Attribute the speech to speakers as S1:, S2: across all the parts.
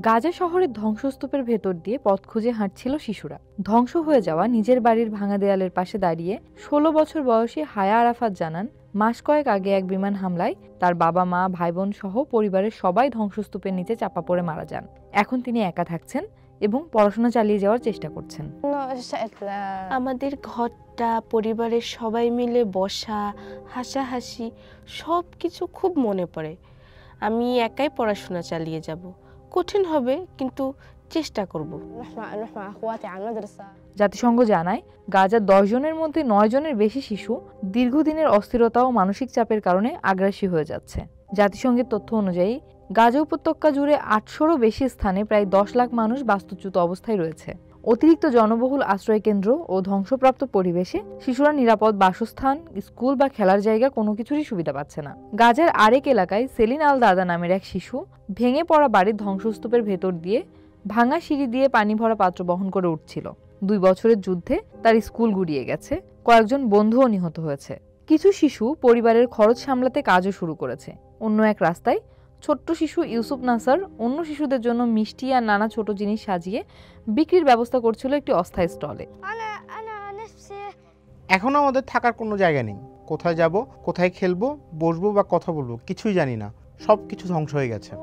S1: গাজা শহরের ধ্বংসস্তূপের ভেতর দিয়ে পথ খুঁজে হাঁটছিল শিশুরা। ধ্বংস হয়ে যাওয়া নিজের বাড়ির ভাঙা দেয়ালের পাশে দাঁড়িয়ে ১৬ বছর বয়সী হায়া আরাফাত জানান, মাস কয়েক আগে এক বিমান হামলায় তার বাবা মা ভাই বোন সহ পরিবারের সবাই ধ্বংসস্তূপের নিচে চাপা পড়ে মারা যান। এখন তিনি একা থাকছেন এবং পড়াশোনা চালিয়ে যাওয়ার চেষ্টা করছেন।
S2: আমাদের ঘরটা, পরিবারের সবাই মিলে বসা, হাসাহাসি সব কিছু খুব মনে পড়ে। আমি একাই পড়াশোনা চালিয়ে যাব। কঠিন হবে, কিন্তু চেষ্টা করব।
S1: জাতিসংঘ জানায়, গাজার ১০ জনের মধ্যে ৯ জনের বেশি শিশু দীর্ঘদিনের অস্থিরতা ও মানসিক চাপের কারণে আগ্রাসী হয়ে যাচ্ছে। জাতিসংঘের তথ্য অনুযায়ী গাজা উপত্যকা জুড়ে ৮০০রও বেশি স্থানে প্রায় ১০ লাখ মানুষ বাস্তুচ্যুত অবস্থায় রয়েছে। অতিরিক্ত জনবহুল আশ্রয়কেন্দ্র ও ধ্বংসপ্রাপ্ত পরিবেশে শিশুরা নিরাপদ বাসস্থান, স্কুল বা খেলার জায়গা কোনো কিছুরই সুবিধা পাচ্ছে না। গাজার আরেক এলাকায় সেলিন আল দাদা নামের এক শিশু ভেঙে পড়া বাড়ির ধ্বংসস্তূপের ভেতর দিয়ে ভাঙা সিঁড়ি দিয়ে পানি ভরা পাত্র বহন করে উঠছিল। ২ বছরের যুদ্ধে তার স্কুল গুড়িয়ে গেছে, কয়েকজন বন্ধুও নিহত হয়েছে। কিছু শিশু পরিবারের খরচ সামলাতে কাজও শুরু করেছে। অন্য এক রাস্তায় ছোট্ট শিশু ইউসুফ নাসার অন্য শিশুদের জন্য মিষ্টি আর নানা ছোট জিনিস সাজিয়ে বিক্রির ব্যবস্থা করছিল একটি অস্থায়ী স্টলে।
S3: এখন আমাদের থাকার কোনো জায়গা নেই। কোথায় যাব, কোথায় খেলবো, বসবো বা কথা বলবো কিছুই জানি না। সব কিছু ধ্বংস হয়ে গেছে।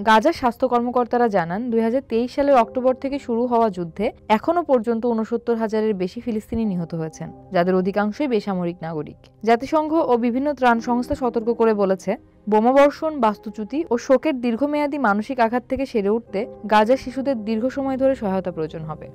S1: গাজার স্বাস্থ্য কর্মকর্তারা জানান, ২০২৩ সালের অক্টোবর থেকে শুরু হওয়া যুদ্ধে এখনো পর্যন্ত ৬৯,০০০-এর বেশি ফিলিস্তিনি নিহত হয়েছেন, যাদের অধিকাংশই বেসামরিক নাগরিক। জাতিসংঘ ও বিভিন্ন ত্রাণ সংস্থা সতর্ক করে বলেছে, বোমাবর্ষণ, বাস্তুচ্যুতি ও শোকের দীর্ঘমেয়াদী মানসিক আঘাত থেকে সেরে উঠতে গাজার শিশুদের দীর্ঘ সময় ধরে সহায়তা প্রয়োজন হবে।